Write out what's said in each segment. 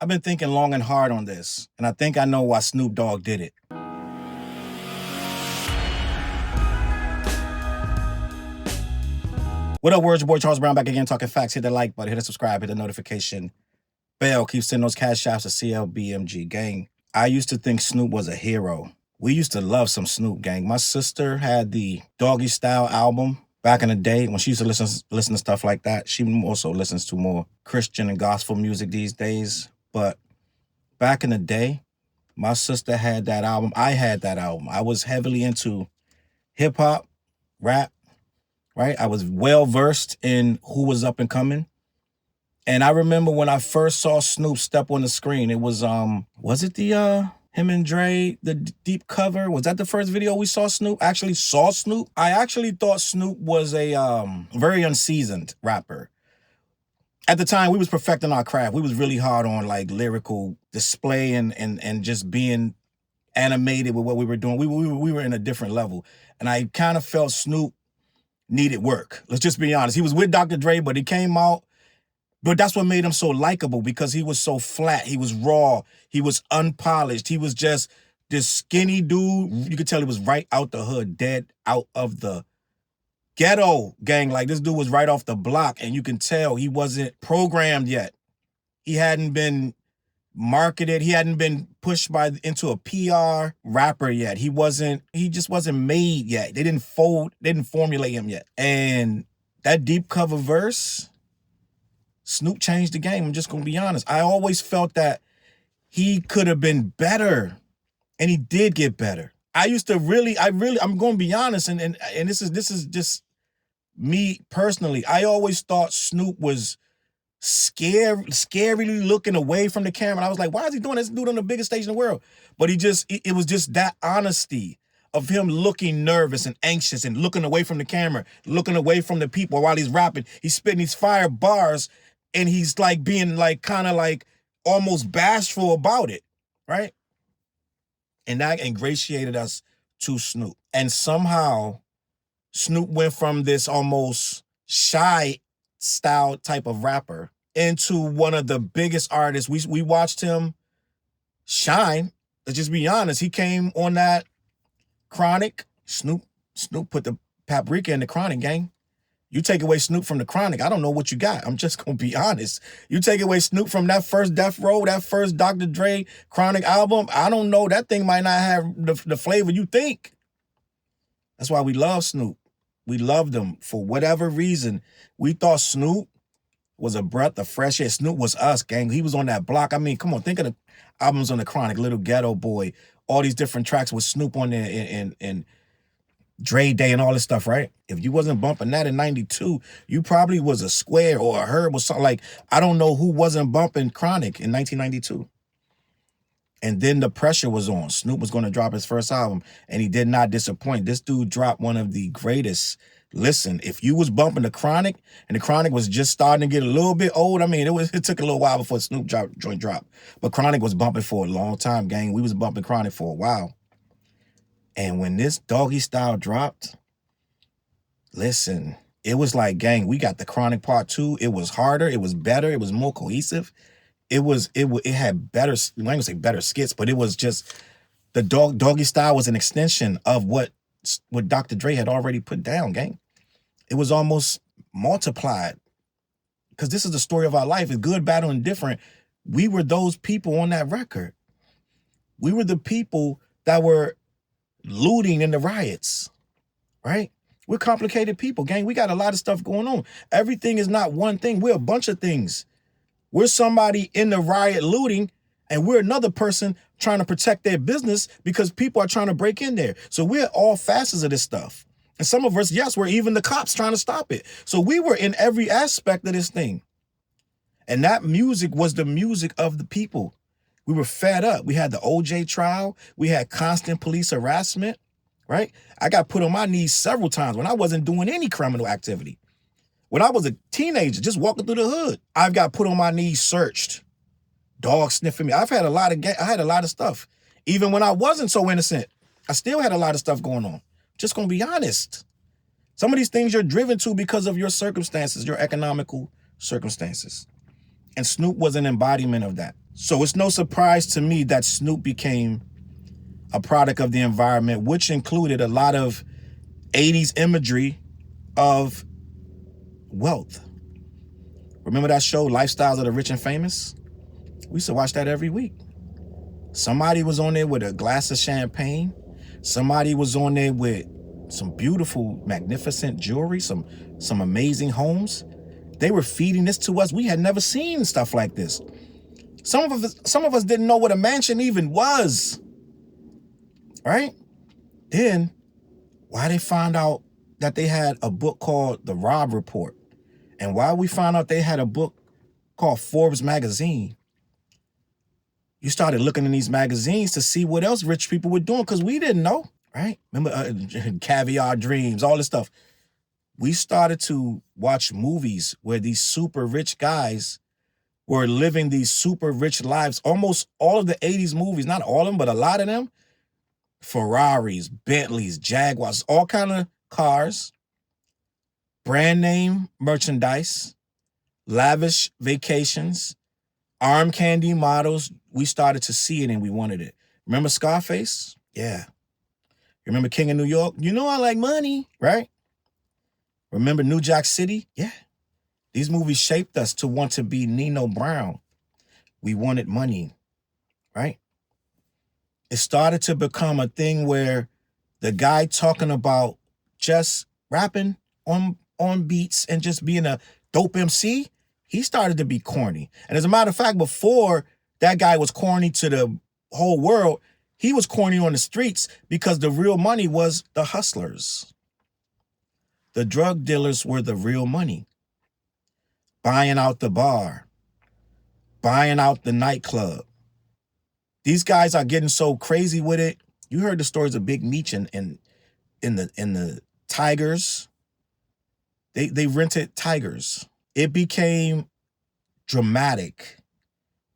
I've been thinking long and hard on this, and I think I know why Snoop Dogg did it. What up, words? Your boy Charles Brown back again, talking facts. Hit the like button, hit the subscribe, hit the notification bell. Keep sending those Cashaps to CLBMG, gang. I used to think Snoop was a hero. We used to love some Snoop, gang. My sister had the Doggy Style album back in the day when she used to listen to stuff like that. She also listens to more Christian and gospel music these days. But back in the day, my sister had that album. I had that album. I was heavily into hip-hop, rap, right? I was well-versed in who was up and coming. And I remember when I first saw Snoop step on the screen, it was it the him and Dre, the deep cover? Was that the first video we saw Snoop? Actually saw Snoop? I actually thought Snoop was a very unseasoned rapper. At the time, we was perfecting our craft. We was really hard on like lyrical display and just being animated with what we were doing. We were in a different level. And I kind of felt Snoop needed work. Let's just be honest. He was with Dr. Dre, but he came out. But that's what made him so likable, because he was so flat. He was raw. He was unpolished. He was just this skinny dude. You could tell he was right out the hood, dead out of the ghetto, gang. Like, this dude was right off the block, and you can tell he wasn't programmed yet. He hadn't been marketed. He hadn't been pushed into a PR rapper yet. He just wasn't made yet. They didn't formulate him yet. And that deep cover verse, Snoop changed the game. I'm just gonna be honest. I always felt that he could have been better, and he did get better. I'm gonna be honest, and this is just me personally. I always thought Snoop was scarily looking away from the camera. And I was like, why is he doing this? Dude on the biggest stage in the world. But it was just that honesty of him looking nervous and anxious and looking away from the camera, looking away from the people while he's rapping. He's spitting these fire bars, and he's like being like kind of like almost bashful about it, right? And that ingratiated us to Snoop. And somehow Snoop went from this almost shy style type of rapper into one of the biggest artists. We watched him shine. Let's just be honest. He came on that Chronic. Snoop put the paprika in the Chronic, gang. You take away Snoop from the Chronic, I don't know what you got. I'm just gonna be honest. You take away Snoop from that first Death Row, that first Dr. Dre Chronic album, I don't know. That thing might not have the flavor you think. That's why we love Snoop. We loved him for whatever reason. We thought Snoop was a breath of fresh air. Snoop was us, gang. He was on that block. I mean, come on, think of the albums on the Chronic, Little Ghetto Boy, all these different tracks with Snoop on there and Dre Day and all this stuff, right? If you wasn't bumping that in 92, you probably was a Square or a Herb or something. Like, I don't know who wasn't bumping Chronic in 1992. And then the pressure was on. Snoop was going to drop his first album, and he did not disappoint. This dude dropped one of the greatest. Listen, if you was bumping the Chronic, and the Chronic was just starting to get a little bit old, I mean, it took a little while before Snoop joint dropped. But Chronic was bumping for a long time, gang. We was bumping Chronic for a while. And when this Doggy Style dropped, listen, it was like, gang, we got the Chronic Part 2. It was harder. It was better. It was more cohesive. It had better, I'm not gonna say better skits, but it was just, the Doggy Style was an extension of what Dr. Dre had already put down, gang. It was almost multiplied, because this is the story of our life. It's good, bad, or indifferent. We were those people on that record. We were the people that were looting in the riots, right? We're complicated people, gang. We got a lot of stuff going on. Everything is not one thing. We're a bunch of things. We're somebody in the riot looting, and we're another person trying to protect their business because people are trying to break in there. So we're all facets of this stuff. And some of us, yes, we're even the cops trying to stop it. So we were in every aspect of this thing. And that music was the music of the people. We were fed up. We had the OJ trial. We had constant police harassment, right? I got put on my knees several times when I wasn't doing any criminal activity. When I was a teenager, just walking through the hood, I've got put on my knees, searched, dogs sniffing me. I had a lot of stuff. Even when I wasn't so innocent, I still had a lot of stuff going on. Just gonna be honest. Some of these things you're driven to because of your circumstances, your economical circumstances. And Snoop was an embodiment of that. So it's no surprise to me that Snoop became a product of the environment, which included a lot of 80s imagery of wealth. Remember that show, Lifestyles of the Rich and Famous? We used to watch that every week. Somebody was on there with a glass of champagne. Somebody was on there with some beautiful, magnificent jewelry, some amazing homes. They were feeding this to us. We had never seen stuff like this. Some of us didn't know what a mansion even was. Right? Then, why they found out that they had a book called The Rob Report, and why we found out they had a book called Forbes magazine, you started looking in these magazines to see what else rich people were doing, because we didn't know, right? Remember Caviar Dreams, all this stuff. We started to watch movies where these super rich guys were living these super rich lives. Almost all of the 80s movies, not all of them, but a lot of them, Ferraris, Bentleys, Jaguars, all kind of cars, brand name merchandise, lavish vacations, arm candy models. We started to see it and we wanted it. Remember Scarface? Yeah. Remember King of New York? You know I like money, right? Remember New Jack City? Yeah. These movies shaped us to want to be Nino Brown. We wanted money, right? It started to become a thing where the guy talking about just rapping on beats and just being a dope MC, he started to be corny. And as a matter of fact, before that guy was corny to the whole world, he was corny on the streets, because the real money was the hustlers. The drug dealers were the real money. Buying out the bar, buying out the nightclub. These guys are getting so crazy with it. You heard the stories of Big Meech and in the Tigers. They rented Tigers. It became dramatic.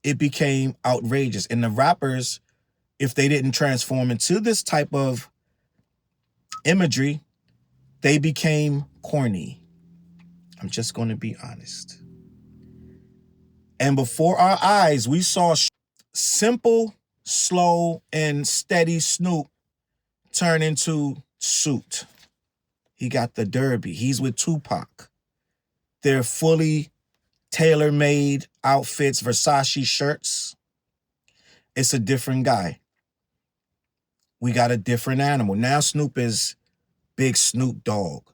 It became outrageous. And the rappers, if they didn't transform into this type of imagery, they became corny. I'm just going to be honest. And before our eyes, we saw simple, slow, and steady Snoop turn into Suit. He got the Derby. He's with Tupac. They're fully tailor-made outfits, Versace shirts. It's a different guy. We got a different animal. Now Snoop is Big Snoop Dogg.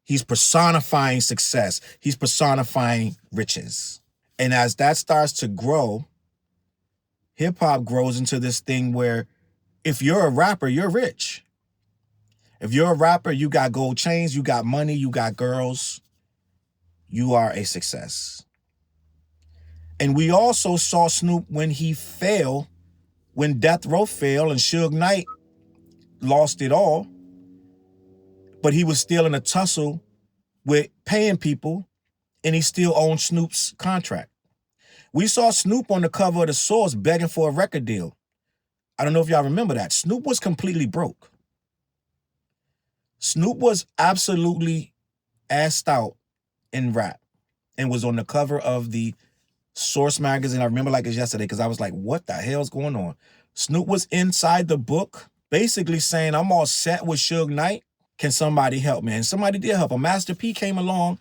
He's personifying success. He's personifying riches. And as that starts to grow, hip-hop grows into this thing where if you're a rapper, you're rich. If you're a rapper, you got gold chains, you got money, you got girls, you are a success. And we also saw Snoop when he failed, when Death Row failed and Suge Knight lost it all, but he was still in a tussle with paying people, and he still owned Snoop's contract. We saw Snoop on the cover of The Source begging for a record deal. I don't know if y'all remember that. Snoop was completely broke. Snoop was absolutely assed out in rap and was on the cover of the Source magazine. I remember like it's yesterday, because I was like, what the hell's going on? Snoop was inside the book basically saying, I'm all set with Suge Knight. Can somebody help me? And somebody did help him. Master P came along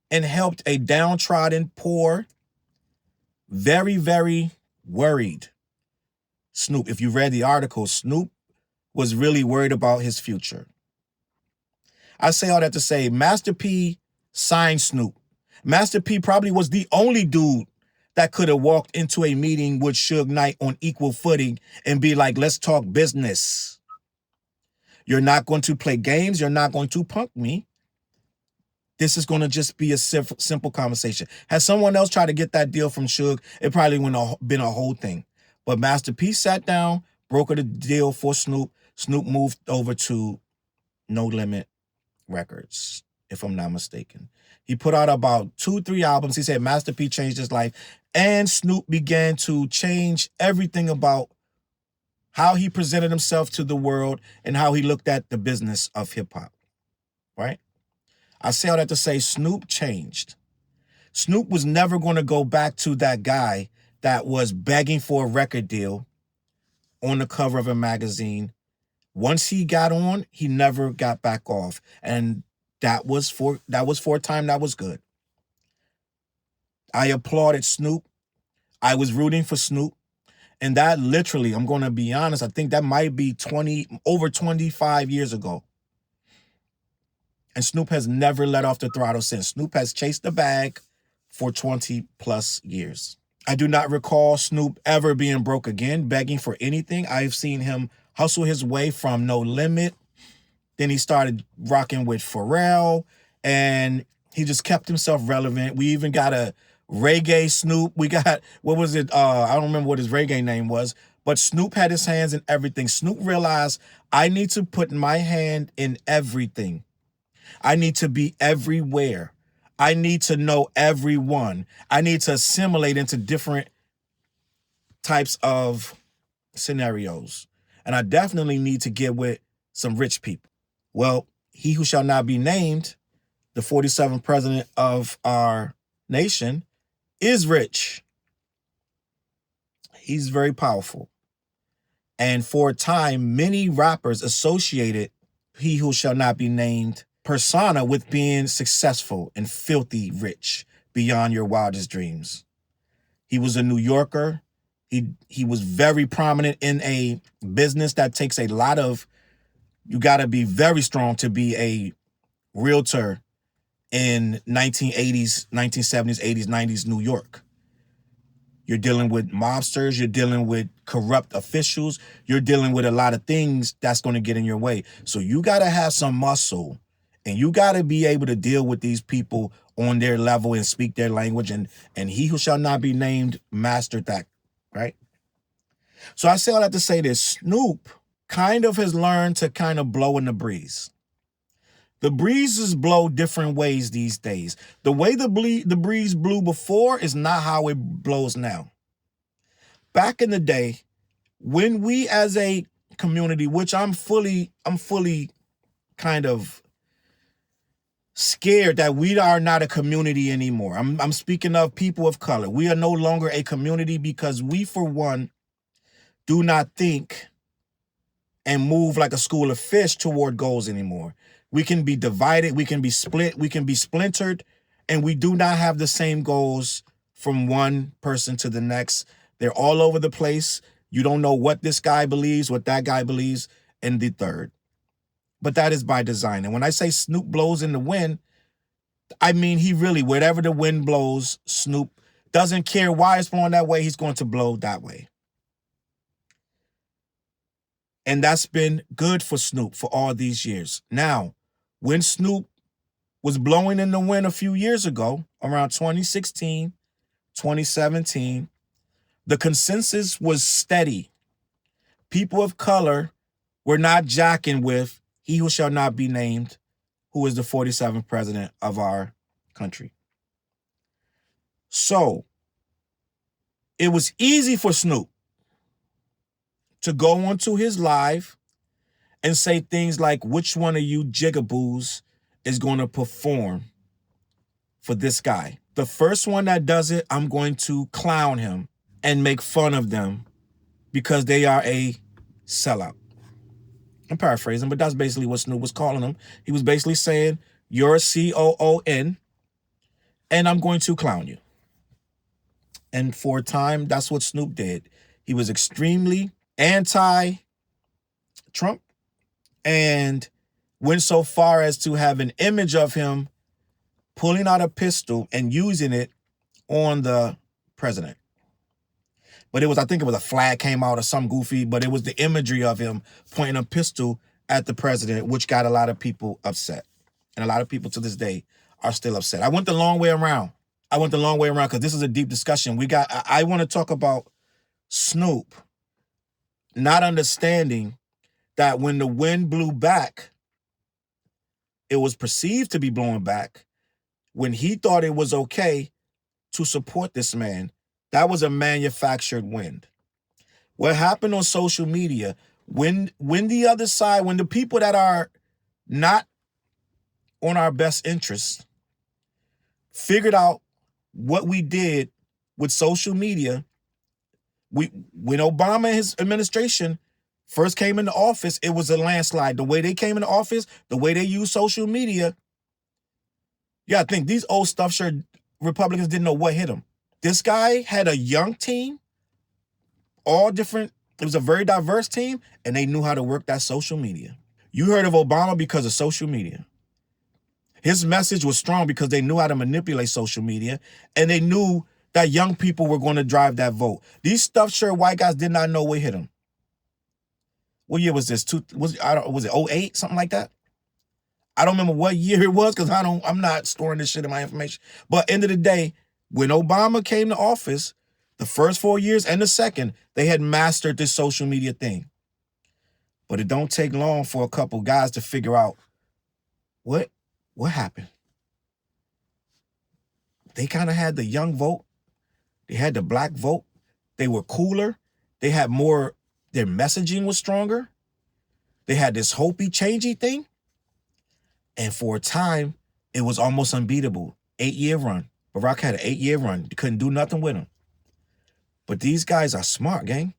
and helped a downtrodden, poor, very, very worried Snoop. If you read the article, Snoop was really worried about his future. I say all that to say, Master P signed Snoop. Master P probably was the only dude that could have walked into a meeting with Suge Knight on equal footing and be like, let's talk business. You're not going to play games. You're not going to punk me. This is going to just be a simple conversation. Had someone else tried to get that deal from Suge, it probably wouldn't have been a whole thing. But Master P sat down, brokered a deal for Snoop. Snoop moved over to No Limit Records, if I'm not mistaken. He put out about 2-3 albums. He said Master P changed his life. And Snoop began to change everything about how he presented himself to the world and how he looked at the business of hip-hop, right? I say all that to say Snoop changed. Snoop was never going to go back to that guy that was begging for a record deal on the cover of a magazine. Once he got on, he never got back off. And that was for a time that was good. I applauded Snoop. I was rooting for Snoop. And that literally, I'm going to be honest, I think that might be over 25 years ago. And Snoop has never let off the throttle since. Snoop has chased the bag for 20 plus years. I do not recall Snoop ever being broke again, begging for anything. I've seen him hustle his way from No Limit. Then he started rocking with Pharrell, and he just kept himself relevant. We even got a reggae Snoop. We got, what was it? I don't remember what his reggae name was, but Snoop had his hands in everything. Snoop realized, I need to put my hand in everything. I need to be everywhere. I need to know everyone. I need to assimilate into different types of scenarios. And I definitely need to get with some rich people. Well, he who shall not be named, the 47th president of our nation, is rich. He's very powerful. And for a time, many rappers associated he who shall not be named persona with being successful and filthy rich beyond your wildest dreams. He was a New Yorker. He was very prominent in a business that takes a lot of, you got to be very strong to be a realtor in 1980s, 1970s, 80s, 90s New York. You're dealing with mobsters, you're dealing with corrupt officials, you're dealing with a lot of things that's going to get in your way. So you got to have some muscle, and you got to be able to deal with these people on their level and speak their language. And he who shall not be named mastered that, right? So I say all that to say this. Snoop kind of has learned to kind of blow in the breeze. The breezes blow different ways these days. The way the breeze blew before is not how it blows now. Back in the day, when we as a community, which I'm fully kind of scared that we are not a community anymore. I'm speaking of people of color. We are no longer a community because we, for one, do not think and move like a school of fish toward goals anymore. We can be divided, we can be split, we can be splintered, and we do not have the same goals from one person to the next. They're all over the place. You don't know what this guy believes, what that guy believes, and the third. But that is by design. And when I say Snoop blows in the wind, I mean he really, wherever the wind blows, Snoop doesn't care why it's blowing that way, he's going to blow that way. And that's been good for Snoop for all these years. Now, when Snoop was blowing in the wind a few years ago, around 2016, 2017, the consensus was steady. People of color were not jacking with he who shall not be named, who is the 47th president of our country. So it was easy for Snoop to go onto his live and say things like, which one of you jigaboos is going to perform for this guy? The first one that does it, I'm going to clown him and make fun of them because they are a sellout. I'm paraphrasing, but that's basically what Snoop was calling him. He was basically saying, you're a COON, and I'm going to clown you. And for a time, that's what Snoop did. He was extremely anti-Trump and went so far as to have an image of him pulling out a pistol and using it on the president. But it was, I think it was a flag came out or some goofy, but it was the imagery of him pointing a pistol at the president, which got a lot of people upset. And a lot of people to this day are still upset. I went the long way around. Because this is a deep discussion. I want to talk about Snoop not understanding that when the wind blew back, it was perceived to be blowing back. When he thought it was okay to support this man, that was a manufactured wind. What happened on social media, when the other side, when the people that are not on our best interests figured out what we did with social media When Obama and his administration first came into office, it was a landslide. The way they came into office, the way they used social media. Yeah, I think these old stuff sure Republicans didn't know what hit them. This guy had a young team, all different. It was a very diverse team, and they knew how to work that social media. You heard of Obama because of social media. His message was strong because they knew how to manipulate social media, and they knew that young people were going to drive that vote. These stuffed shirt white guys did not know what hit them. What year was this? Was it 08, something like that? I don't remember what year it was because I'm not storing this shit in my information. But end of the day, when Obama came to office, the first 4 years and the second, they had mastered this social media thing. But it don't take long for a couple guys to figure out what happened. They kind of had the young vote. They had the black vote. They were cooler. They had more, their messaging was stronger. They had this hopey, changey thing. And for a time, it was almost unbeatable. 8-year run. Barack had an 8-year run. You couldn't do nothing with him. But these guys are smart, gang.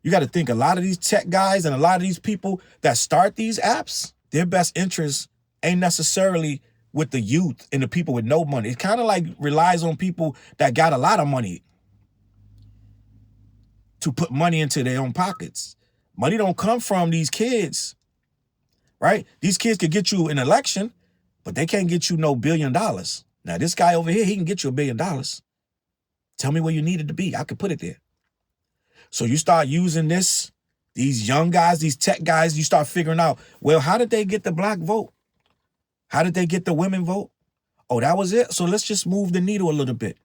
You got to think a lot of these tech guys and a lot of these people that start these apps, their best interest ain't necessarily with the youth and the people with no money. It kind of like relies on people that got a lot of money to put money into their own pockets. Money don't come from these kids, right? These kids could get you an election, but they can't get you no $1 billion. Now, this guy over here, he can get you $1 billion. Tell me where you need it to be. I could put it there. So you start using these young guys, these tech guys, you start figuring out, well, how did they get the black vote? How did they get the women vote? Oh, that was it? So let's just move the needle a little bit.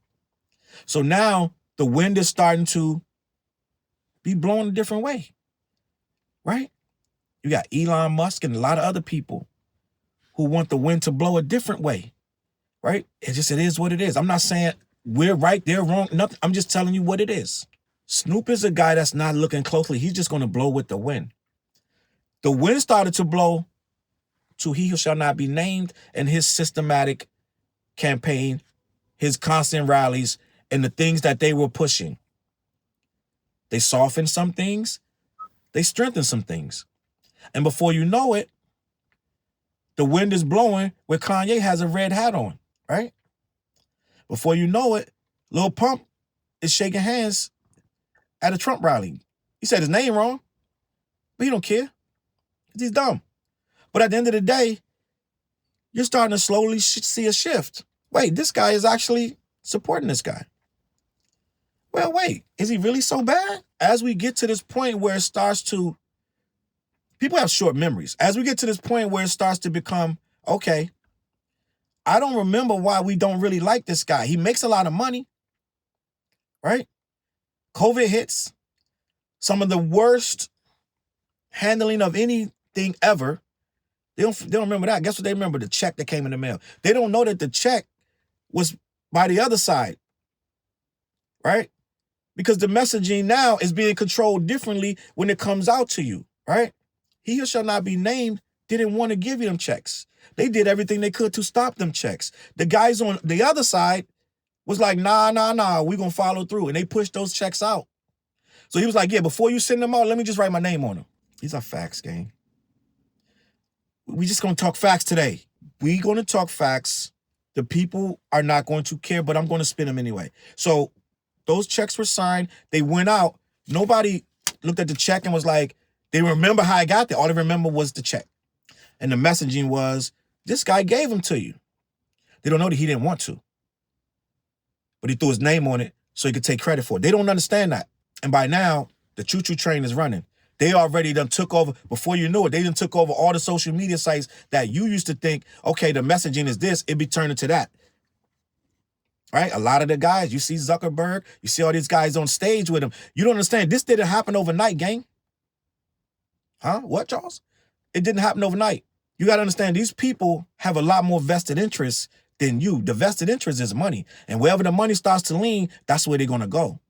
So now the wind is starting to be blown a different way, right? You got Elon Musk and a lot of other people who want the wind to blow a different way, right? It is what it is. I'm not saying we're right, they're wrong, nothing. I'm just telling you what it is. Snoop is a guy that's not looking closely. He's just going to blow with the wind. The wind started to blow to he who shall not be named and his systematic campaign, his constant rallies, and the things that they were pushing. They softened some things. They strengthened some things. And before you know it, the wind is blowing where Kanye has a red hat on, right? Before you know it, Lil Pump is shaking hands at a Trump rally. He said his name wrong, but he don't care. He's dumb. But at the end of the day, you're starting to slowly see a shift. Wait, this guy is actually supporting this guy. Well, wait, is he really so bad? As we get to this point where it starts to, people have short memories. As we get to this point where it starts to become, okay, I don't remember why we don't really like this guy. He makes a lot of money, right? COVID hits, some of the worst handling of anything ever. They don't remember that. Guess what they remember? The check that came in the mail. They don't know that the check was by the other side, right? Because the messaging now is being controlled differently when it comes out to you, right? He who shall not be named didn't want to give you them checks. They did everything they could to stop them checks. The guys on the other side was like, nah, we're going to follow through. And they pushed those checks out. So he was like, yeah, before you send them out, let me just write my name on them. These are facts, gang. We just going to talk facts today. We going to talk facts. The people are not going to care, but I'm going to spin them anyway. So those checks were signed. They went out. Nobody looked at the check and was like, they remember how I got there. All they remember was the check. And the messaging was, this guy gave them to you. They don't know that he didn't want to. But he threw his name on it so he could take credit for it. They don't understand that. And by now, the choo-choo train is running. They already done took over, before you knew it, they done took over all the social media sites that you used to think, okay, the messaging is this, it be turning to that. Right? A lot of the guys, you see Zuckerberg, you see all these guys on stage with him. You don't understand, this didn't happen overnight, gang. Huh? What, Charles? It didn't happen overnight. You got to understand, these people have a lot more vested interests than you. The vested interest is money. And wherever the money starts to lean, that's where they're going to go.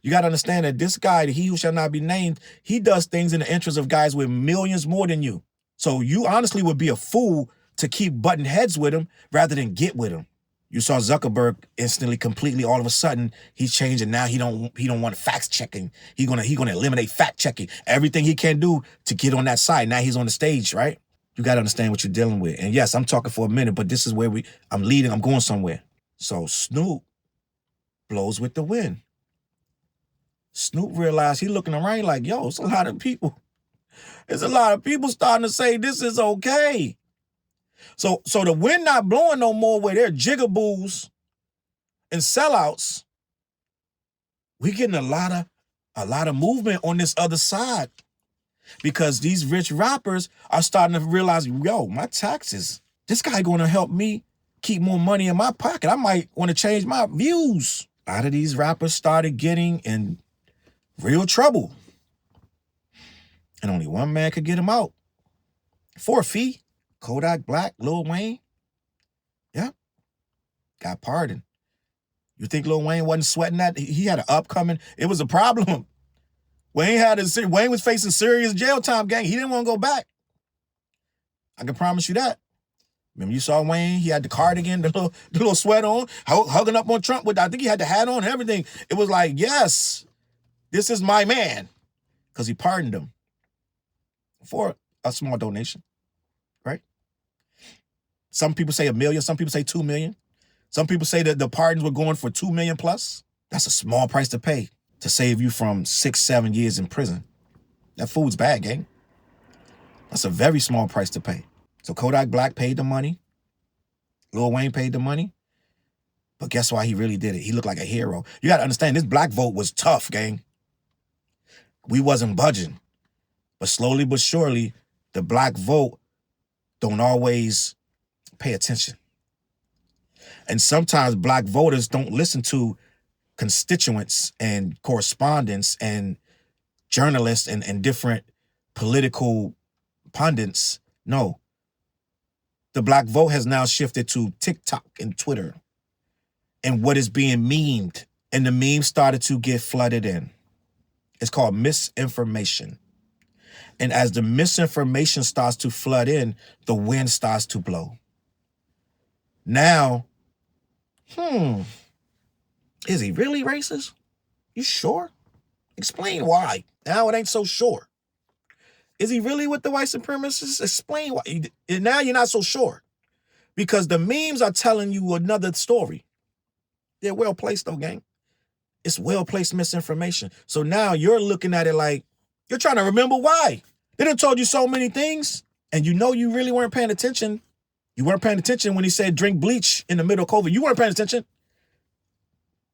You got to understand that this guy, he who shall not be named, he does things in the interest of guys with millions more than you. So you honestly would be a fool to keep butting heads with him rather than get with him. You saw Zuckerberg instantly, completely, all of a sudden, he's changing. Now he don't want fact checking. He's gonna eliminate fact checking. Everything he can do to get on that side. Now he's on the stage, right? You gotta understand what you're dealing with. And yes, I'm talking for a minute, but this is where I'm leading, I'm going somewhere. So Snoop blows with the wind. Snoop realized he looking around like, yo, it's a lot of people. There's a lot of people starting to say this is okay. So the wind not blowing no more where they're jigaboos and sellouts. We getting a lot of movement on this other side because these rich rappers are starting to realize, yo, my taxes, this guy going to help me keep more money in my pocket. I might want to change my views. A lot of these rappers started getting in real trouble. And only one man could get them out. For a fee. Kodak Black, Lil Wayne. Yeah. Got pardoned. You think Lil Wayne wasn't sweating that? He had an upcoming, it was a problem. Wayne was facing serious jail time, gang. He didn't want to go back. I can promise you that. Remember you saw Wayne, he had the cardigan, the little sweat on, hugging up on Trump I think he had the hat on and everything. It was like, yes, this is my man. Because he pardoned him for a small donation, right? Some people say $1 million, some people say $2 million. Some people say that the pardons were going for $2 million plus. That's a small price to pay to save you from 6-7 years in prison. That food's bad, gang. That's a very small price to pay. So Kodak Black paid the money. Lil Wayne paid the money. But guess why he really did it? He looked like a hero. You got to understand, this black vote was tough, gang. We wasn't budging. But slowly but surely, the black vote don't always pay attention. And sometimes black voters don't listen to constituents and correspondents and journalists and different political pundits. No. The black vote has now shifted to TikTok and Twitter and what is being memed. And the memes started to get flooded in. It's called misinformation. And as the misinformation starts to flood in, the wind starts to blow. Now, is he really racist? You sure? Explain why. Now it ain't so sure. Is he really with the white supremacists? Explain why. Now you're not so sure. Because the memes are telling you another story. They're well placed though, gang. It's well placed misinformation. So now you're looking at it like, you're trying to remember why. They done told you so many things, and you know you really weren't paying attention. You weren't paying attention when he said drink bleach in the middle of COVID. You weren't paying attention.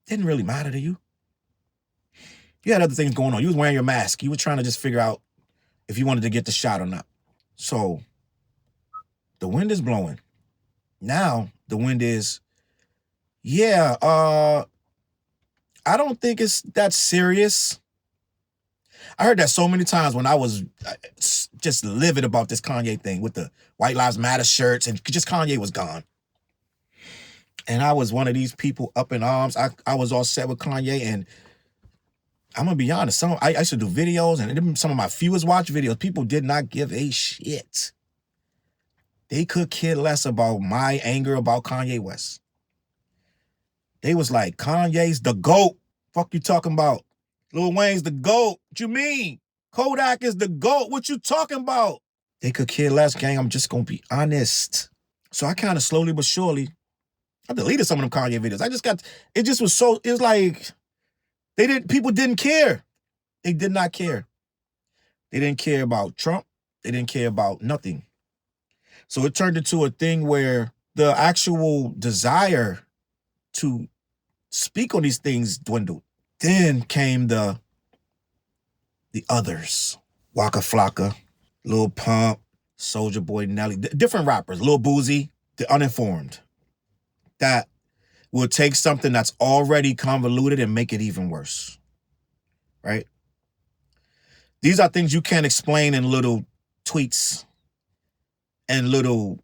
Didn't really matter to you. You had other things going on. You was wearing your mask. You were trying to just figure out if you wanted to get the shot or not. So the wind is blowing. Now the wind is, I don't think it's that serious. I heard that so many times when I was just livid about this Kanye thing with the White Lives Matter shirts, and just Kanye was gone. And I was one of these people up in arms. I was all set with Kanye, and I'm gonna be honest. I used to do videos, and some of my fewest watch videos, people did not give a shit. They could care less about my anger about Kanye West. They was like, Kanye's the GOAT. Fuck you talking about? Lil Wayne's the GOAT. What you mean? Kodak is the GOAT. What you talking about? They could care less, gang. I'm just gonna be honest. So I kind of slowly but surely, I deleted some of them Kanye videos. It was like, people didn't care. They did not care. They didn't care about Trump. They didn't care about nothing. So it turned into a thing where the actual desire to speak on these things dwindled. Then came the others. Waka Flocka, Lil Pump, Soulja Boy, Nelly, different rappers, Lil Boozy, the uninformed. That will take something that's already convoluted and make it even worse. Right? These are things you can't explain in little tweets and little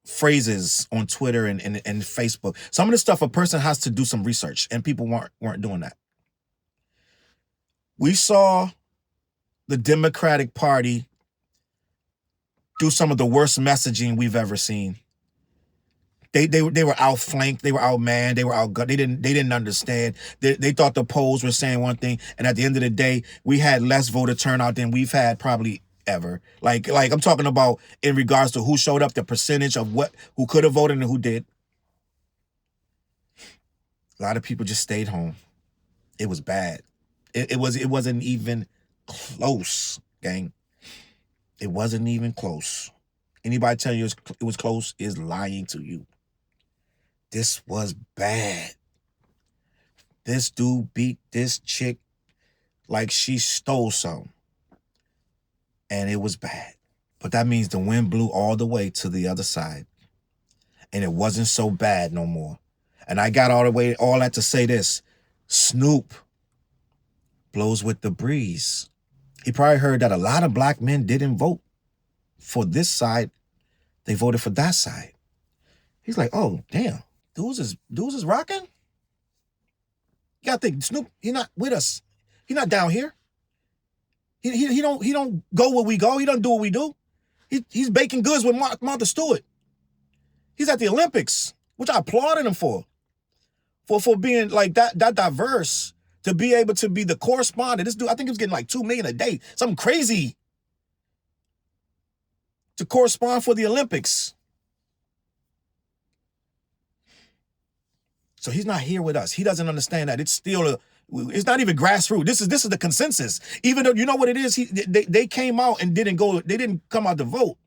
phrases on Twitter and Facebook. Some of the stuff a person has to do some research, and people weren't doing that. We saw the Democratic Party do some of the worst messaging we've ever seen. They were outflanked, they were outmanned, they were outgunned. They didn't understand. They thought the polls were saying one thing, and at the end of the day, we had less voter turnout than we've had probably ever. Like I'm talking about in regards to who showed up, the percentage of who could have voted and who did. A lot of people just stayed home. It was bad. It wasn't even close, gang. It wasn't even close. Anybody telling you it was close is lying to you. This was bad. This dude beat this chick like she stole something. And it was bad. But that means the wind blew all the way to the other side. And it wasn't so bad no more. And I got all that to say this. Snoop blows with the breeze. He probably heard that a lot of black men didn't vote for this side. They voted for that side. He's like, oh, damn. Dudes is rocking? You gotta think, Snoop, he not with us. He not down here. He don't go where we go. He don't do what we do. He's baking goods with Martha Stewart. He's at the Olympics, which I applauded him for being like that diverse, to be able to be the correspondent. This dude, I think he was getting like $2 million a day, something crazy, to correspond for the Olympics. So he's not here with us. He doesn't understand that it's still it's not even grassroots. This is the consensus. Even though, you know what it is, they came out and they didn't come out to vote.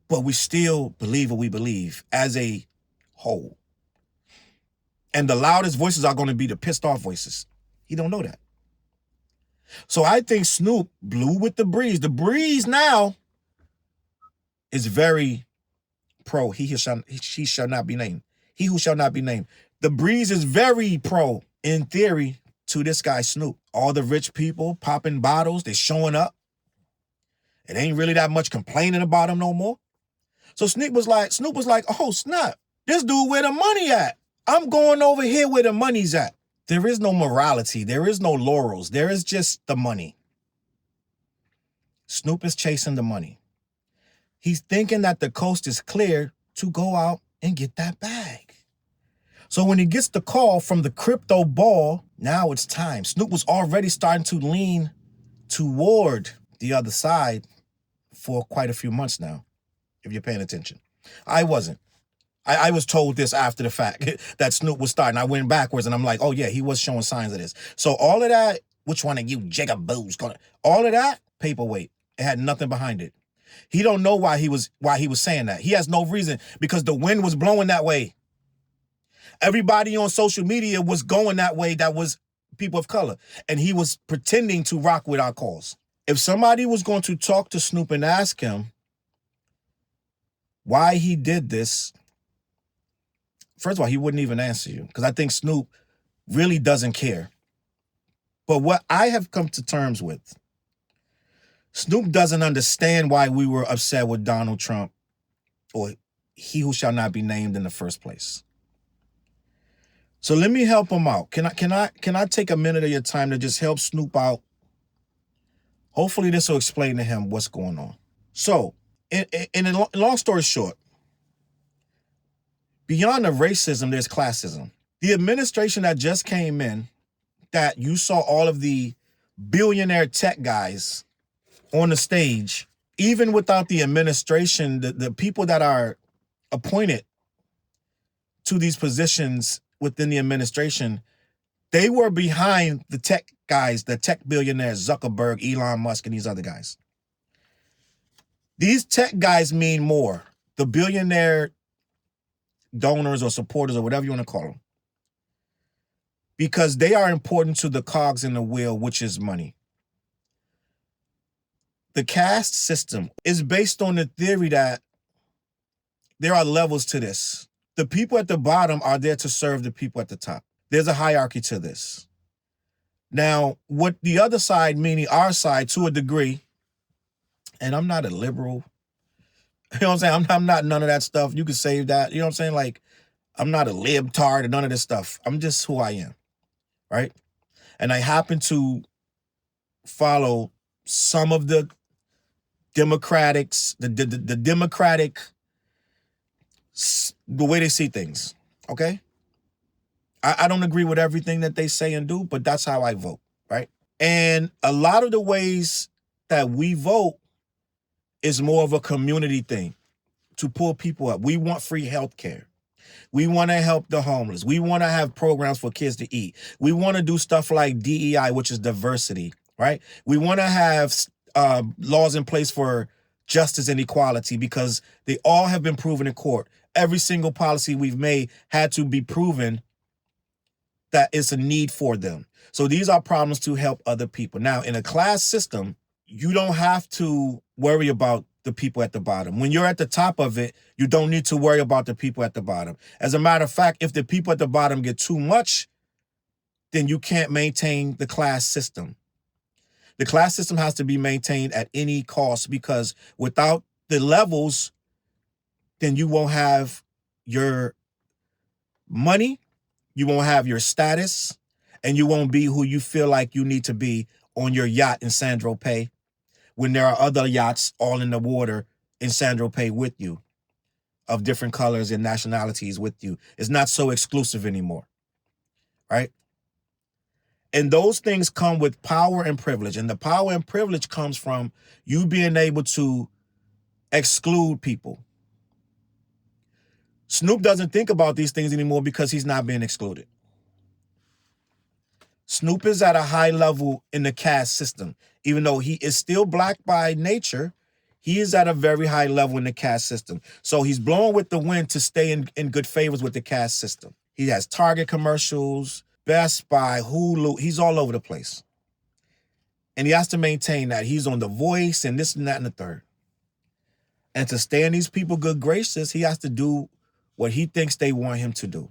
But we still believe what we believe as a whole. And the loudest voices are going to be the pissed off voices. He don't know that. So I think Snoop blew with the breeze. The breeze now is very pro. She shall not be named. He who shall not be named. The breeze is very pro, in theory, to this guy Snoop. All the rich people popping bottles, they showing up. It ain't really that much complaining about him no more. So Snoop was like, oh snap, this dude where the money at? I'm going over here where the money's at. There is no morality. There is no laurels. There is just the money. Snoop is chasing the money. He's thinking that the coast is clear to go out and get that bag. So when he gets the call from the crypto ball, now it's time. Snoop was already starting to lean toward the other side for quite a few months now, if you're paying attention. I wasn't. I was told this after the fact that Snoop was starting. I went backwards and I'm like, oh yeah, he was showing signs of this. So all of that, which one of you jigaboos gonna, all of that, paperweight. It had nothing behind it. He don't know why he was saying that. He has no reason, because the wind was blowing that way. Everybody on social media was going that way that was people of color. And he was pretending to rock with our cause. If somebody was going to talk to Snoop and ask him why he did this, first of all, he wouldn't even answer you, because I think Snoop really doesn't care. But what I have come to terms with, Snoop doesn't understand why we were upset with Donald Trump, or he who shall not be named, in the first place. So let me help him out. Can I take a minute of your time to just help Snoop out? Hopefully this will explain to him what's going on. So, in long story short, beyond the racism, there's classism. The administration that just came in, that you saw all of the billionaire tech guys on the stage, even without the administration, the people that are appointed to these positions within the administration, they were behind the tech guys, the tech billionaires, Zuckerberg, Elon Musk, and these other guys. These tech guys mean more. The billionaire donors or supporters or whatever you want to call them, because they are important to the cogs in the wheel, which is money. The caste system is based on the theory that there are levels to this. The people at the bottom are there to serve the people at the top. There's a hierarchy to this. Now, what the other side, meaning our side to a degree, and I'm not a liberal, you know what I'm saying? I'm not none of that stuff. You can save that. You know what I'm saying? Like, I'm not a libtard or none of this stuff. I'm just who I am, right? And I happen to follow some of the Democratic the way they see things, okay? I don't agree with everything that they say and do, but that's how I vote, right? And a lot of the ways that we vote is more of a community thing to pull people up. We want free health care. We want to help the homeless. We want to have programs for kids to eat. We want to do stuff like DEI, which is diversity, right? We want to have laws in place for justice and equality because they all have been proven in court. Every single policy we've made had to be proven that it's a need for them. So these are problems to help other people. Now, in a class system, you don't have to worry about the people at the bottom. When you're at the top of it, you don't need to worry about the people at the bottom. As a matter of fact, if the people at the bottom get too much, then you can't maintain the class system. The class system has to be maintained at any cost because without the levels, then you won't have your money, you won't have your status, and you won't be who you feel like you need to be on your yacht in Saint-Tropez when there are other yachts all in the water in Saint-Tropez with you of different colors and nationalities with you. It's not so exclusive anymore, right? And those things come with power and privilege. And the power and privilege comes from you being able to exclude people. Snoop doesn't think about these things anymore because he's not being excluded. Snoop is at a high level in the caste system. Even though he is still black by nature, he is at a very high level in the caste system. So he's blowing with the wind to stay in good favors with the caste system. He has Target commercials, Best Buy, Hulu. He's all over the place. And he has to maintain that. He's on The Voice and this and that and the third. And to stay in these people good graces, he has to do what he thinks they want him to do.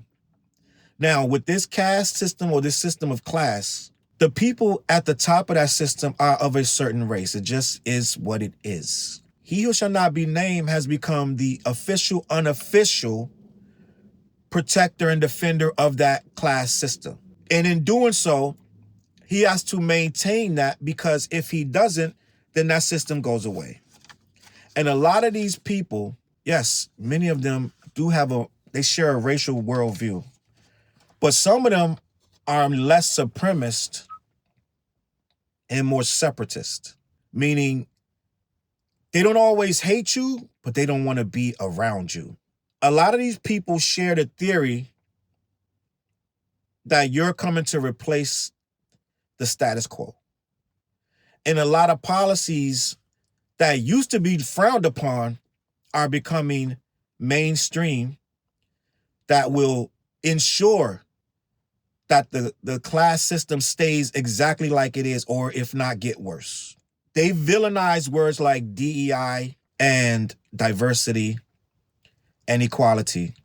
Now, with this caste system or this system of class, the people at the top of that system are of a certain race. It just is what it is. He who shall not be named has become the official, unofficial protector and defender of that class system. And in doing so, he has to maintain that because if he doesn't, then that system goes away. And a lot of these people, yes, many of them they share a racial worldview. But some of them are less supremacist and more separatist, meaning they don't always hate you, but they don't want to be around you. A lot of these people share the theory that you're coming to replace the status quo. And a lot of policies that used to be frowned upon are becoming mainstream that will ensure that the class system stays exactly like it is, or if not, get worse. They villainize words like DEI and diversity and equality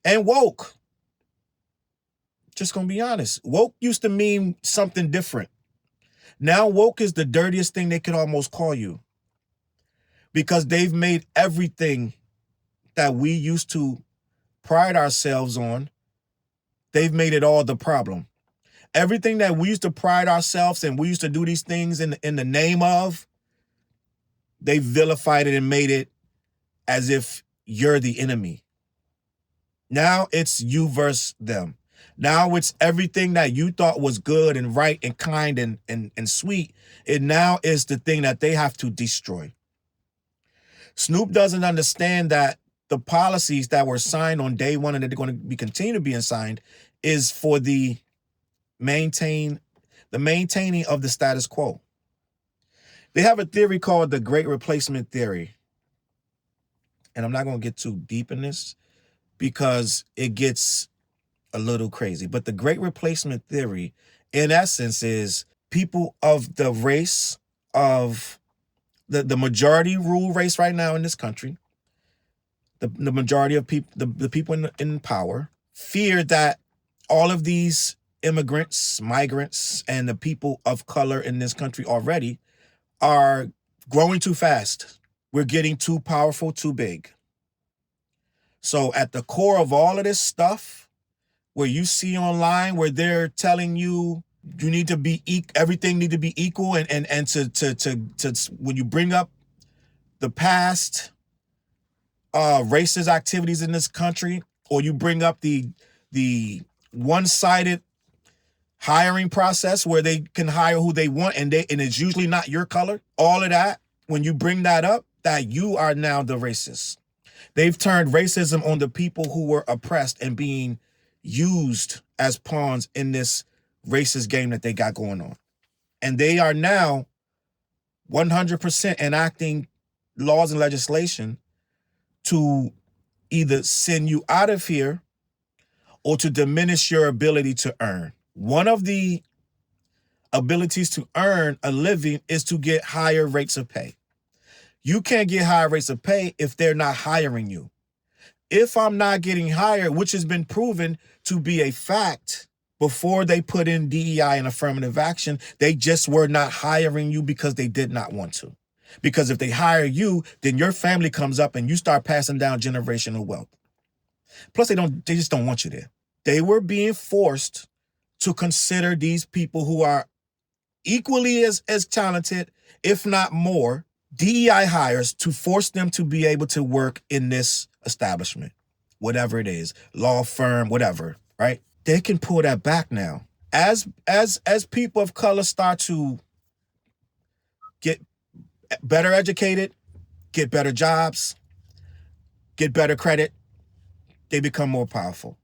and woke. Just gonna be honest. Woke used to mean something different. Now woke is the dirtiest thing they could almost call you because they've made everything that we used to pride ourselves on, they've made it all the problem. Everything that we used to pride ourselves and we used to do these things in the name of, they vilified it and made it as if you're the enemy. Now it's you versus them. Now it's everything that you thought was good and right and kind and sweet. It now is the thing that they have to destroy. Snoop doesn't understand that the policies that were signed on day one and that they're going to be continue to be signed is for the maintaining of the status quo. They have a theory called the Great Replacement Theory. And I'm not going to get too deep in this because it gets a little crazy. But the Great Replacement Theory, in essence, is people of the race of the majority rule race right now in this country, the majority of people, the people in power, fear that all of these immigrants, migrants, and the people of color in this country already are growing too fast. We're getting too powerful, too big. So at the core of all of this stuff, where you see online where they're telling you you need to be everything need to be equal, and to when you bring up the past racist activities in this country, or you bring up the one-sided hiring process where they can hire who they want and it's usually not your color, all of that, when you bring that up, that you are now the racist. They've turned racism on the people who were oppressed and being used as pawns in this racist game that they got going on. And they are now 100% enacting laws and legislation to either send you out of here or to diminish your ability to earn. One of the abilities to earn a living is to get higher rates of pay. You can't get higher rates of pay if they're not hiring you. If I'm not getting hired, which has been proven to be a fact before they put in DEI and affirmative action, they just were not hiring you because they did not want to. Because if they hire you, then your family comes up and you start passing down generational wealth. Plus, they just don't want you there. They were being forced to consider these people who are equally as talented, if not more, DEI hires, to force them to be able to work in this establishment, whatever it is, law firm, whatever, right? They can pull that back now. As people of color start to get better educated, get better jobs, get better credit, they become more powerful.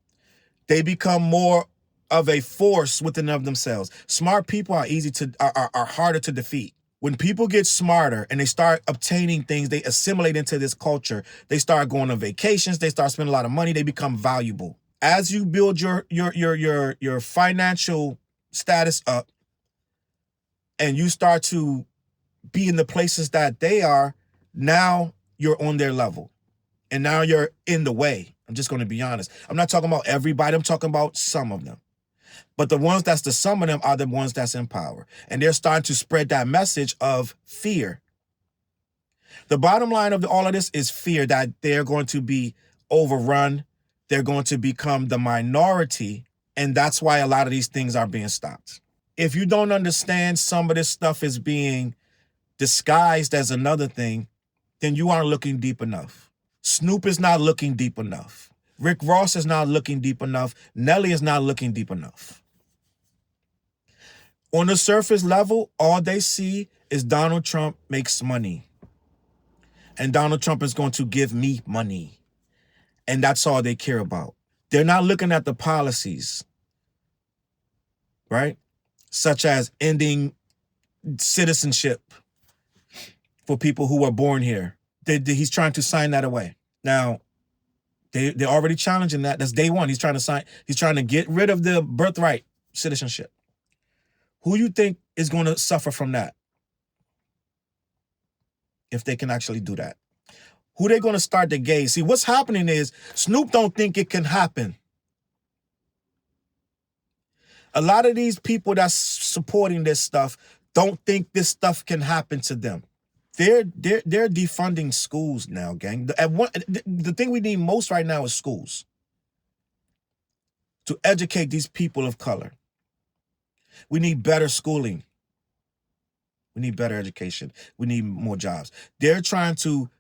They become more of a force within of themselves. Smart people are harder to defeat. When people get smarter and they start obtaining things, they assimilate into this culture. They start going on vacations. They start spending a lot of money. They become valuable. As you build your financial status up, and you start to be in the places that they are, now you're on their level, and now you're in the way. I'm just going to be honest. I'm not talking about everybody. I'm talking about some of them. But the ones that's the sum of them are the ones that's in power. And they're starting to spread that message of fear. The bottom line of all of this is fear that they're going to be overrun. They're going to become the minority. And that's why a lot of these things are being stopped. If you don't understand some of this stuff is being disguised as another thing, then you aren't looking deep enough. Snoop is not looking deep enough. Rick Ross is not looking deep enough. Nelly is not looking deep enough. On the surface level, all they see is Donald Trump makes money. And Donald Trump is going to give me money. And that's all they care about. They're not looking at the policies, right? Such as ending citizenship for people who are born here. He's trying to sign that away. Now, they're already challenging that. That's day one. He's trying to get rid of the birthright citizenship. Who you think is going to suffer from that? If they can actually do that. Who they going to start the gaze? See, what's happening is Snoop don't think it can happen. A lot of these people that's supporting this stuff don't think this stuff can happen to them. They're defunding schools now, gang. The thing we need most right now is schools to educate these people of color. We need better schooling. We need better education. We need more jobs. They're trying to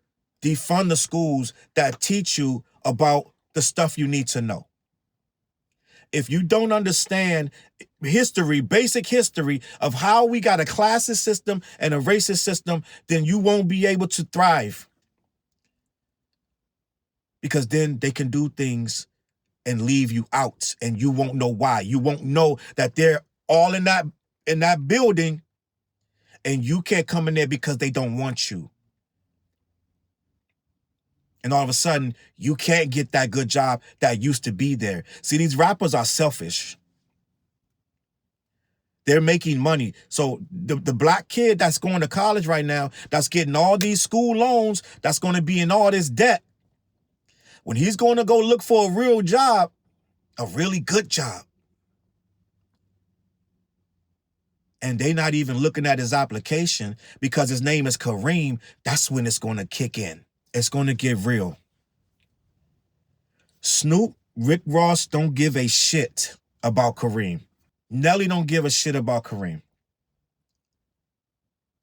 defund the schools that teach you about the stuff you need to know. If you don't understand history, basic history of how we got a classist system and a racist system, then you won't be able to thrive. Because then they can do things and leave you out, and you won't know why. You won't know that they're all in that building, and you can't come in there because they don't want you. And all of a sudden, you can't get that good job that used to be there. See, these rappers are selfish. They're making money. So the black kid that's going to college right now, that's getting all these school loans, that's going to be in all this debt, when he's going to go look for a real job, a really good job, and they're not even looking at his application because his name is Kareem, that's when it's going to kick in. It's going to get real. Snoop, Rick Ross don't give a shit about Kareem. Nelly don't give a shit about Kareem.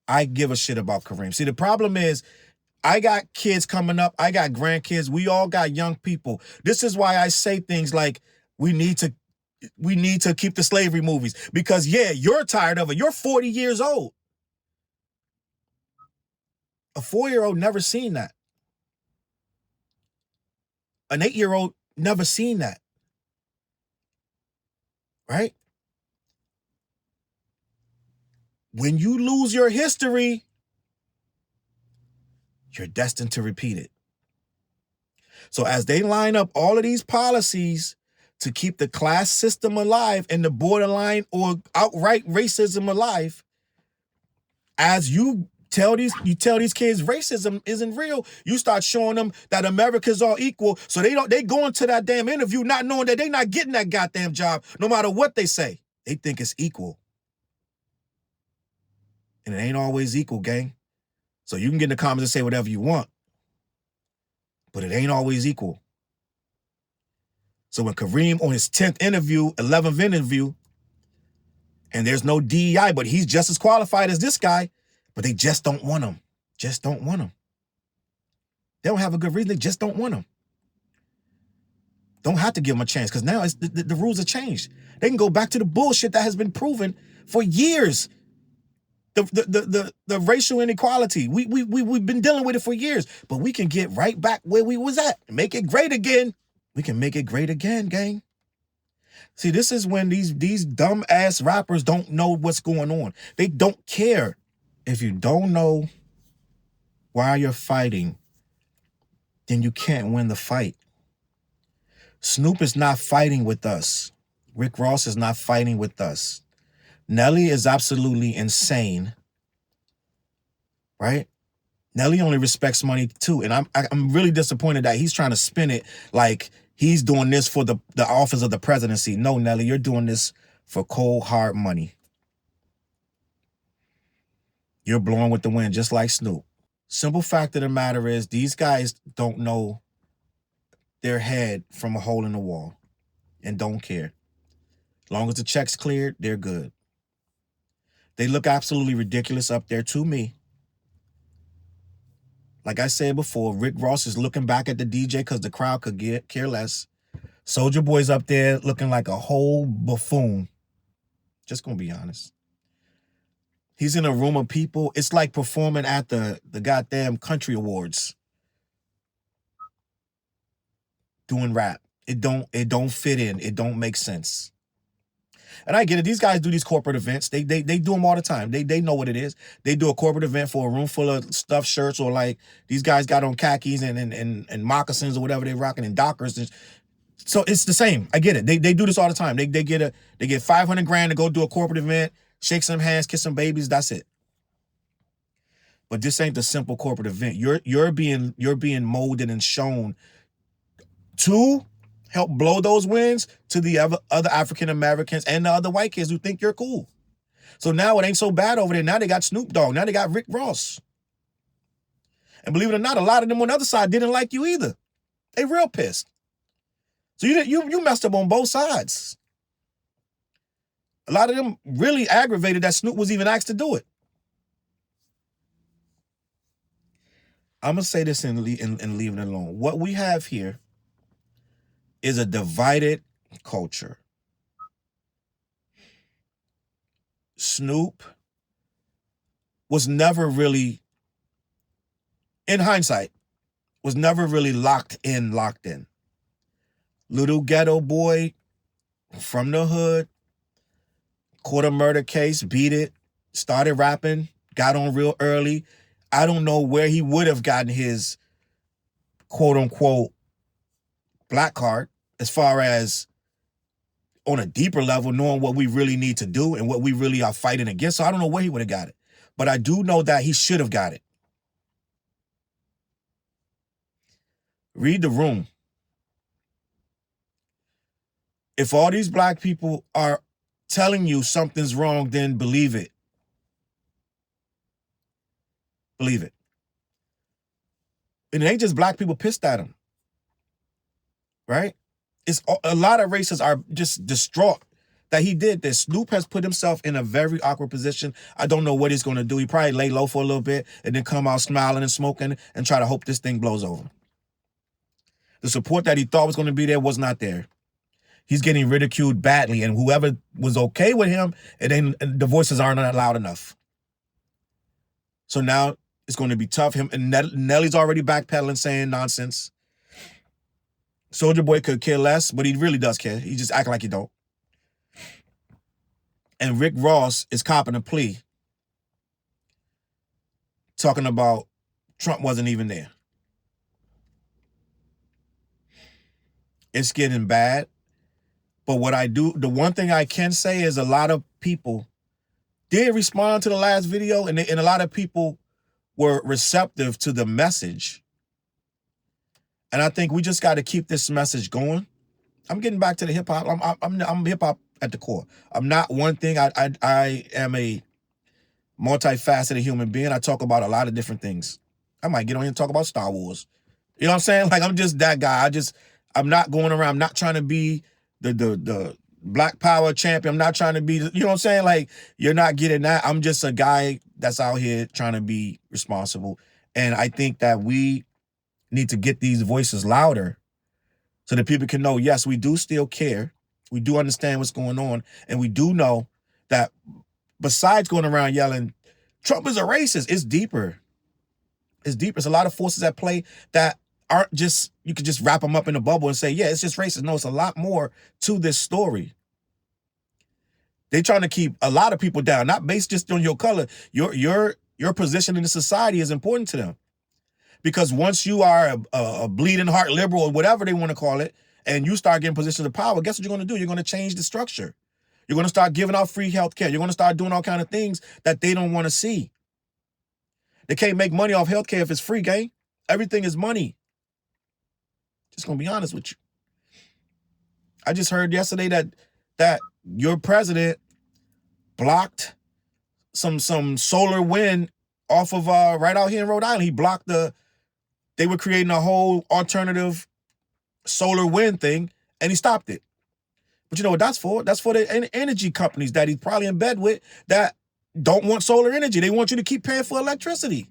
I give a shit about Kareem. See, the problem is I got kids coming up. I got grandkids. We all got young people. This is why I say things like we need to keep the slavery movies, because yeah, you're tired of it. You're 40 years old. A 4-year-old never seen that. An 8-year-old never seen that. Right? When you lose your history, you're destined to repeat it. So as they line up all of these policies to keep the class system alive and the borderline or outright racism alive, as you tell these kids racism isn't real, you start showing them that America's all equal. So they go into that damn interview not knowing that they're not getting that goddamn job no matter what they say. They think it's equal. And it ain't always equal, gang. So you can get in the comments and say whatever you want, but it ain't always equal. So when Kareem on his 10th interview, 11th interview, and there's no DEI, but he's just as qualified as this guy, but they just don't want him. Just don't want him. They don't have a good reason. They just don't want him. Don't have to give him a chance, because now it's the rules have changed. They can go back to the bullshit that has been proven for years. The racial inequality. We've been dealing with it for years, but we can get right back where we was at and make it great again. We can make it great again, gang. See, this is when these dumb ass rappers don't know what's going on. They don't care. If you don't know why you're fighting, then you can't win the fight. Snoop is not fighting with us. Rick Ross is not fighting with us. Nelly is absolutely insane, right? Nelly only respects money too, and I'm really disappointed that he's trying to spin it like he's doing this for the office of the presidency. No, Nelly, you're doing this for cold, hard money. You're blowing with the wind just like Snoop. Simple fact of the matter is these guys don't know their head from a hole in the wall and don't care. As long as the check's cleared, they're good. They look absolutely ridiculous up there to me. Like I said before, Rick Ross is looking back at the DJ because the crowd could care less. Soulja Boy's up there looking like a whole buffoon. Just gonna be honest. He's in a room of people. It's like performing at the goddamn country awards. Doing rap. It don't fit in. It don't make sense. And I get it. These guys do these corporate events. They do them all the time. They know what it is. They do a corporate event for a room full of stuffed shirts, or like these guys got on khakis and moccasins or whatever they're rocking, and Dockers. So it's the same. I get it. They do this all the time. They get $500,000 to go do a corporate event, shake some hands, kiss some babies. That's it. But this ain't the simple corporate event. You're being molded and shown to help blow those wings to the other African Americans and the other white kids who think you're cool. So now it ain't so bad over there. Now they got Snoop Dogg. Now they got Rick Ross. And believe it or not, a lot of them on the other side didn't like you either. They real pissed. So you messed up on both sides. A lot of them really aggravated that Snoop was even asked to do it. I'm going to say this and leave it alone. What we have here is a divided culture. Snoop was never really, in hindsight, was never really locked in. Little ghetto boy from the hood, caught a murder case, beat it, started rapping, got on real early. I don't know where he would have gotten his quote unquote black card, as far as on a deeper level, knowing what we really need to do and what we really are fighting against. So I don't know where he would have got it. But I do know that he should have got it. Read the room. If all these black people are telling you something's wrong, then believe it. Believe it. And it ain't just black people pissed at him. Right? It's a lot of races are just distraught that he did this. Snoop has put himself in a very awkward position. I don't know what he's going to do. He probably lay low for a little bit and then come out smiling and smoking and try to hope this thing blows over. The support that he thought was going to be there was not there. He's getting ridiculed badly, and whoever was okay with him, the voices aren't loud enough. So now it's going to be tough. Him and Nelly's already backpedaling, saying nonsense. Soulja Boy could care less, but he really does care. He just acting like he don't. And Rick Ross is copping a plea, talking about Trump wasn't even there. It's getting bad. But the one thing I can say is a lot of people did respond to the last video, and a lot of people were receptive to the message. And I think we just got to keep this message going. I'm getting back to the hip hop. I'm hip hop at the core. I'm not one thing. I am a multifaceted human being. I talk about a lot of different things. I might get on here and talk about Star Wars. You know what I'm saying? Like, I'm just that guy. I'm not going around. I'm not trying to be the Black Power champion. I'm not trying to be, you know what I'm saying? Like, you're not getting that. I'm just a guy that's out here trying to be responsible. And I think that we need to get these voices louder so that people can know, yes, we do still care. We do understand what's going on. And we do know that besides going around yelling, Trump is a racist, it's deeper. It's deeper. It's a lot of forces at play that aren't just, you could just wrap them up in a bubble and say, yeah, it's just racist. No, it's a lot more to this story. They're trying to keep a lot of people down, not based just on your color. Your position in the society is important to them. Because once you are a bleeding heart liberal or whatever they want to call it, and you start getting positions of power, guess what you're going to do? You're going to change the structure. You're going to start giving out free health care. You're going to start doing all kinds of things that they don't want to see. They can't make money off health care if it's free, gang. Everything is money. Just going to be honest with you. I just heard yesterday that your president blocked some solar wind off of right out here in Rhode Island. He blocked they were creating a whole alternative solar wind thing, and he stopped it. But you know what that's for? That's for the energy companies that he's probably in bed with that don't want solar energy. They want you to keep paying for electricity.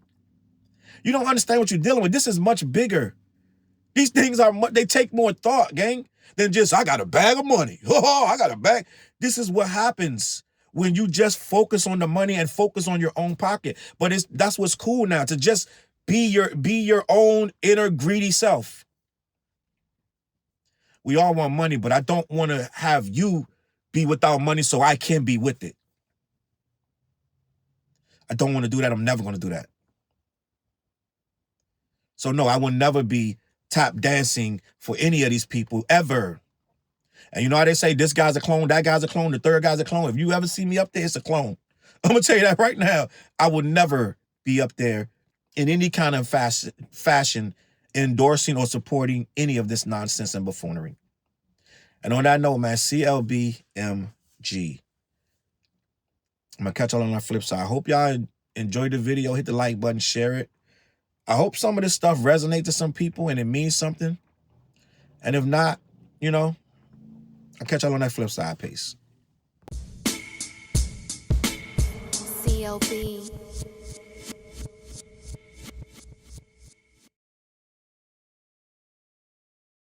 You don't understand what you're dealing with. This is much bigger. These things they take more thought, gang, than just, I got a bag of money. Oh, I got a bag. This is what happens when you just focus on the money and focus on your own pocket. But that's what's cool now, to just be your own inner greedy self. We all want money, but I don't want to have you be without money so I can be with it. I don't want to do that. I'm never going to do that. So no, I will never be tap dancing for any of these people ever. And you know how they say this guy's a clone, that guy's a clone, the third guy's a clone. If you ever see me up there, it's a clone. I'm going to tell you that right now. I will never be up there in any kind of fashion endorsing or supporting any of this nonsense and buffoonery. And on that note, man, CLBMG. I'm going to catch y'all on our flip side. I hope y'all enjoyed the video. Hit the like button, share it. I hope some of this stuff resonates to some people and it means something. And if not, I'll catch y'all on that flip side. Peace. CLB.